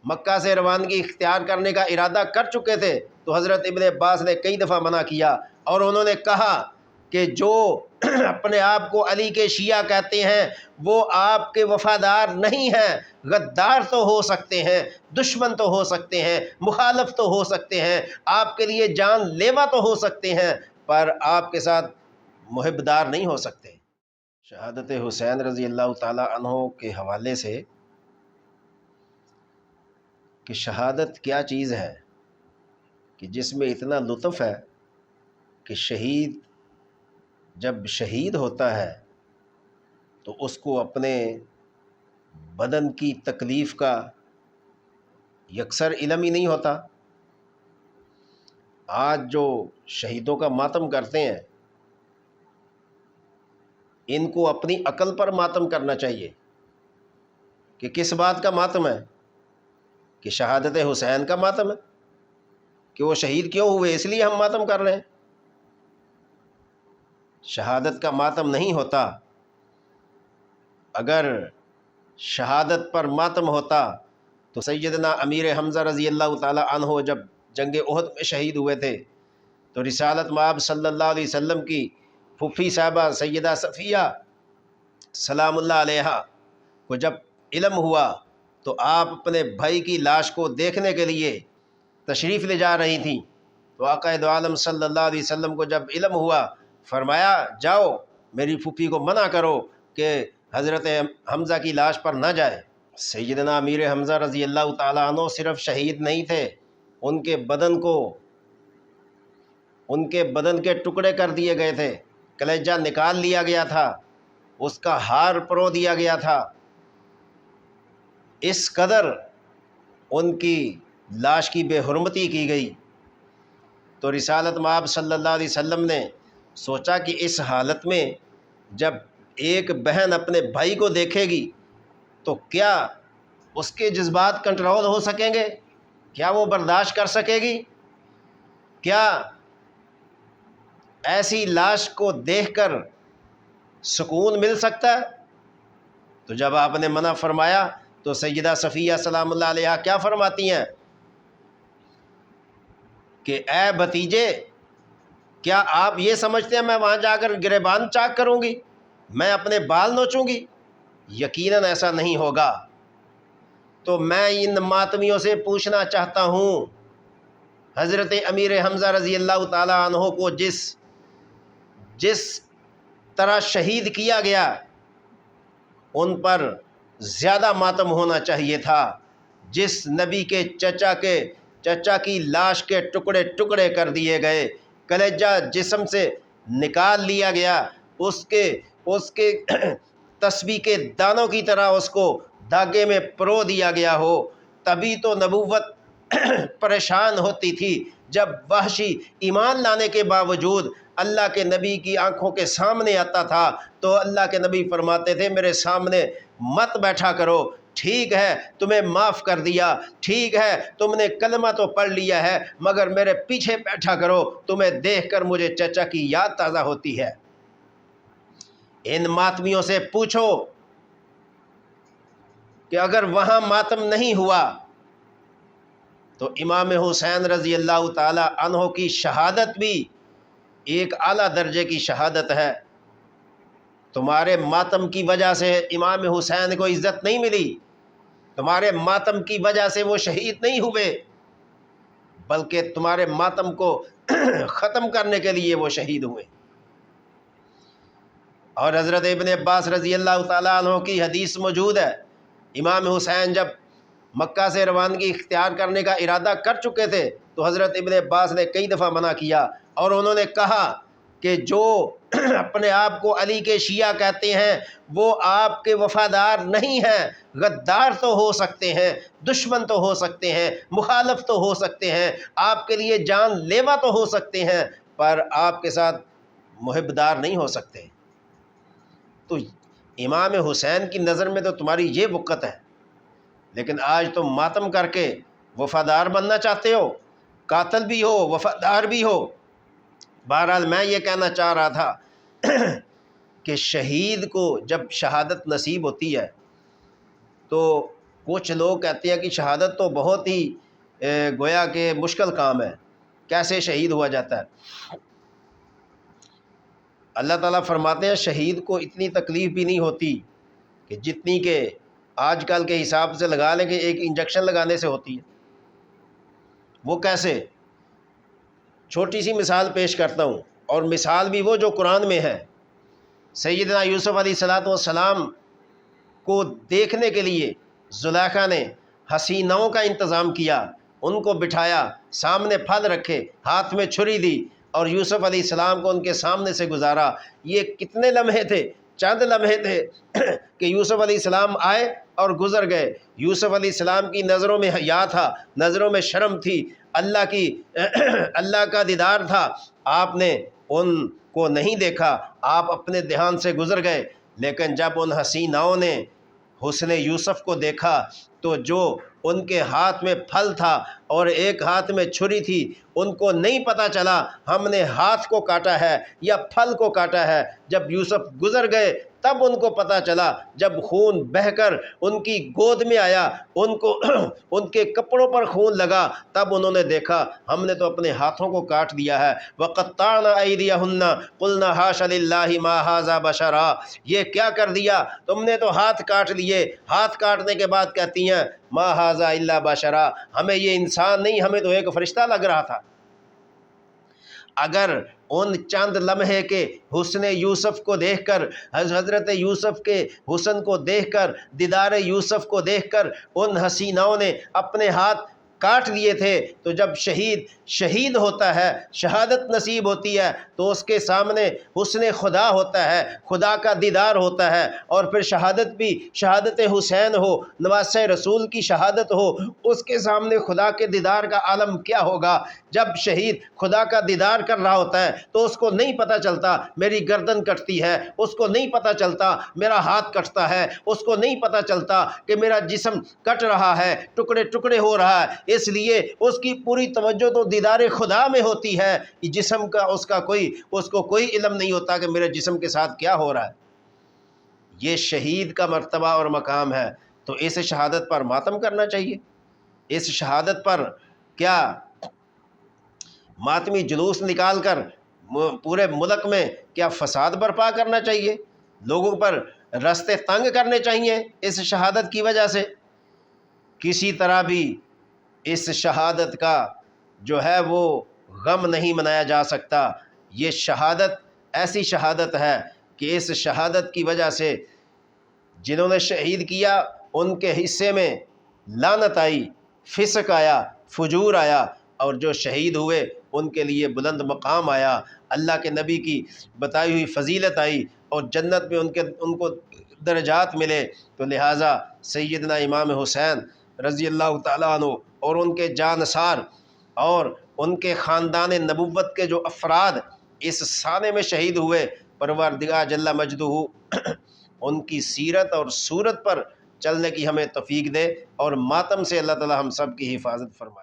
مکہ سے روانگی اختیار کرنے کا ارادہ کر چکے تھے تو حضرت ابن عباس نے کئی دفعہ منع کیا، اور انہوں نے کہا کہ جو اپنے آپ کو علی کے شیعہ کہتے ہیں وہ آپ کے وفادار نہیں ہیں، غدار تو ہو سکتے ہیں، دشمن تو ہو سکتے ہیں، مخالف تو ہو سکتے ہیں، آپ کے لیے جان لیوا تو ہو سکتے ہیں، پر آپ کے ساتھ محب دار نہیں ہو سکتے۔ شہادت حسین رضی اللہ تعالی عنہ کے حوالے سے کہ شہادت کیا چیز ہے کہ جس میں اتنا لطف ہے کہ شہید جب شہید ہوتا ہے تو اس کو اپنے بدن کی تکلیف کا یکسر علم ہی نہیں ہوتا۔ آج جو شہیدوں کا ماتم کرتے ہیں ان کو اپنی عقل پر ماتم کرنا چاہیے کہ کس بات کا ماتم ہے، کہ شہادت حسین کا ماتم ہے، کہ وہ شہید کیوں ہوئے اس لیے ہم ماتم کر رہے ہیں۔ شہادت کا ماتم نہیں ہوتا، اگر شہادت پر ماتم ہوتا تو سیدنا امیر حمزہ رضی اللہ تعالی عنہ جب جنگ احد میں شہید ہوئے تھے تو رسالت مآب صلی اللہ علیہ وسلم کی پھوپھی صاحبہ سیدہ صفیہ سلام اللہ علیہا کو جب علم ہوا تو آپ اپنے بھائی کی لاش کو دیکھنے کے لیے تشریف لے جا رہی تھیں، تو آقا دو عالم صلی اللہ علیہ وسلم کو جب علم ہوا فرمایا جاؤ میری پھوپھی کو منع کرو کہ حضرت حمزہ کی لاش پر نہ جائے۔ سیدنا امیر حمزہ رضی اللہ تعالیٰ عنہ صرف شہید نہیں تھے، ان کے بدن کے ٹکڑے کر دیے گئے تھے، کلیجہ نکال لیا گیا تھا، اس کا ہار پرو دیا گیا تھا، اس قدر ان کی لاش کی بے حرمتی کی گئی۔ تو رسالت مآب صلی اللہ علیہ وسلم نے سوچا کہ اس حالت میں جب ایک بہن اپنے بھائی کو دیکھے گی تو کیا اس کے جذبات کنٹرول ہو سکیں گے؟ کیا وہ برداشت کر سکے گی؟ کیا ایسی لاش کو دیکھ کر سکون مل سکتا ہے؟ تو جب آپ نے منع فرمایا تو سیدہ صفیہ سلام اللہ علیہا کیا فرماتی ہیں کہ اے بھتیجے، کیا آپ یہ سمجھتے ہیں میں وہاں جا کر گریبان چاک کروں گی، میں اپنے بال نوچوں گی؟ یقیناً ایسا نہیں ہوگا۔ تو میں ان ماتمیوں سے پوچھنا چاہتا ہوں، حضرت امیر حمزہ رضی اللہ تعالیٰ عنہ کو جس طرح شہید کیا گیا ان پر زیادہ ماتم ہونا چاہیے تھا۔ جس نبی کے چچا کی لاش کے ٹکڑے ٹکڑے کر دیے گئے، کلیجہ جسم سے نکال لیا گیا، اس کے تسبیح کے دانوں کی طرح اس کو دھاگے میں پرو دیا گیا ہو، تبھی تو نبوت پریشان ہوتی تھی جب وحشی ایمان لانے کے باوجود اللہ کے نبی کی آنکھوں کے سامنے آتا تھا تو اللہ کے نبی فرماتے تھے میرے سامنے مت بیٹھا کرو، ٹھیک ہے تمہیں معاف کر دیا، ٹھیک ہے تم نے کلمہ تو پڑھ لیا ہے، مگر میرے پیچھے بیٹھا کرو، تمہیں دیکھ کر مجھے چچا کی یاد تازہ ہوتی ہے۔ ان ماتمیوں سے پوچھو کہ اگر وہاں ماتم نہیں ہوا تو امام حسین رضی اللہ تعالی عنہ کی شہادت بھی ایک اعلیٰ درجے کی شہادت ہے۔ تمہارے ماتم کی وجہ سے امام حسین کو عزت نہیں ملی، تمہارے ماتم کی وجہ سے وہ شہید نہیں ہوئے، بلکہ تمہارے ماتم کو ختم کرنے کے لیے وہ شہید ہوئے۔ اور حضرت ابن عباس رضی اللہ تعالیٰ عنہ کی حدیث موجود ہے، امام حسین جب مکہ سے روانگی اختیار کرنے کا ارادہ کر چکے تھے تو حضرت ابن عباس نے کئی دفعہ منع کیا، اور انہوں نے کہا کہ جو اپنے آپ کو علی کے شیعہ کہتے ہیں وہ آپ کے وفادار نہیں ہیں، غدار تو ہو سکتے ہیں، دشمن تو ہو سکتے ہیں، مخالف تو ہو سکتے ہیں، آپ کے لیے جان لیوا تو ہو سکتے ہیں، پر آپ کے ساتھ محب دار نہیں ہو سکتے۔ تو امام حسین کی نظر میں تو تمہاری یہ وقت ہے، لیکن آج تم ماتم کر کے وفادار بننا چاہتے ہو، قاتل بھی ہو وفادار بھی ہو۔ بہرحال میں یہ کہنا چاہ رہا تھا کہ شہید کو جب شہادت نصیب ہوتی ہے تو کچھ لوگ کہتے ہیں کہ شہادت تو بہت ہی گویا کہ مشکل کام ہے، کیسے شہید ہوا جاتا ہے؟ اللہ تعالیٰ فرماتے ہیں شہید کو اتنی تکلیف بھی نہیں ہوتی کہ جتنی کہ آج کل کے حساب سے لگا لیں کہ ایک انجیکشن لگانے سے ہوتی ہے۔ وہ کیسے؟ چھوٹی سی مثال پیش کرتا ہوں، اور مثال بھی وہ جو قرآن میں ہے۔ سیدنا یوسف علیہ السلام کو دیکھنے کے لیے زلیخا نے حسیناؤں کا انتظام کیا، ان کو بٹھایا، سامنے پھل رکھے، ہاتھ میں چھری دی اور یوسف علیہ السلام کو ان کے سامنے سے گزارا۔ یہ کتنے لمحے تھے؟ چند لمحے تھے کہ یوسف علیہ السلام آئے اور گزر گئے۔ یوسف علیہ السلام کی نظروں میں حیا تھا، نظروں میں شرم تھی، اللہ کا دیدار تھا۔ آپ نے ان کو نہیں دیکھا، آپ اپنے دھیان سے گزر گئے۔ لیکن جب ان حسیناؤں نے حسن یوسف کو دیکھا تو جو ان کے ہاتھ میں پھل تھا اور ایک ہاتھ میں چھری تھی، ان کو نہیں پتہ چلا ہم نے ہاتھ کو کاٹا ہے یا پھل کو کاٹا ہے۔ جب یوسف گزر گئے تب ان کو پتہ چلا، جب خون بہہ کر ان کی گود میں آیا، ان کو ان کے کپڑوں پر خون لگا، تب انہوں نے دیکھا ہم نے تو اپنے ہاتھوں کو کاٹ دیا ہے۔ وَقَطَّعْنَا أَيْدِيَهُنَّ قُلْنَا حَاشَ لِلَّهِ مَا هَٰذَا بَشَرًا، یہ کیا کر دیا تم نے؟ تو ہاتھ کاٹ لیے۔ ہاتھ کاٹنے کے بعد کہتی ہیں مَا هَٰذَا إِلَّا بَشَرًا، ہمیں یہ انسان نہیں، ہمیں تو ایک فرشتہ لگ رہا تھا۔ اگر ان چند لمحے کے حسن یوسف کو دیکھ کر، حضرت یوسف کے حسن کو دیکھ کر، دیدار یوسف کو دیکھ کر ان حسیناؤں نے اپنے ہاتھ کاٹ دیے تھے، تو جب شہید ہوتا ہے، شہادت نصیب ہوتی ہے، تو اس کے سامنے حسن خدا ہوتا ہے، خدا کا دیدار ہوتا ہے، اور پھر شہادت بھی شہادت حسین ہو، نواسہ رسول کی شہادت ہو، اس کے سامنے خدا کے دیدار کا عالم کیا ہوگا۔ جب شہید خدا کا دیدار کر رہا ہوتا ہے تو اس کو نہیں پتہ چلتا میری گردن کٹتی ہے، اس کو نہیں پتہ چلتا میرا ہاتھ کٹتا ہے، اس کو نہیں پتہ چلتا کہ میرا جسم کٹ رہا ہے، ٹکڑے ٹکڑے ہو رہا ہے۔ اس لیے اس کی پوری توجہ تو دیدار خدا میں ہوتی ہے، جسم کا اس کو کوئی علم نہیں ہوتا کہ میرے جسم کے ساتھ کیا ہو رہا ہے۔ یہ شہید کا مرتبہ اور مقام ہے، تو اس شہادت پر ماتم کرنا چاہیے۔ اس شہادت پر کیا ماتمی جلوس نکال کر پورے ملک میں کیا فساد برپا کرنا چاہیے؟ لوگوں پر رستے تنگ کرنے چاہیے اس شہادت کی وجہ سے؟ کسی طرح بھی اس شہادت کا جو ہے وہ غم نہیں منایا جا سکتا۔ یہ شہادت ایسی شہادت ہے کہ اس شہادت کی وجہ سے جنہوں نے شہید کیا ان کے حصے میں لعنت آئی، فسق آیا، فجور آیا، اور جو شہید ہوئے ان کے لیے بلند مقام آیا، اللہ کے نبی کی بتائی ہوئی فضیلت آئی، اور جنت میں ان کو درجات ملے۔ تو لہٰذا سیدنا امام حسین رضی اللہ تعالیٰ عنہ اور ان کے جانثار اور ان کے خاندان نبوت کے جو افراد اس سانے میں شہید ہوئے، پروردگار جل مجدہ ان کی سیرت اور صورت پر چلنے کی ہمیں توفیق دے، اور ماتم سے اللہ تعالیٰ ہم سب کی حفاظت فرمائے۔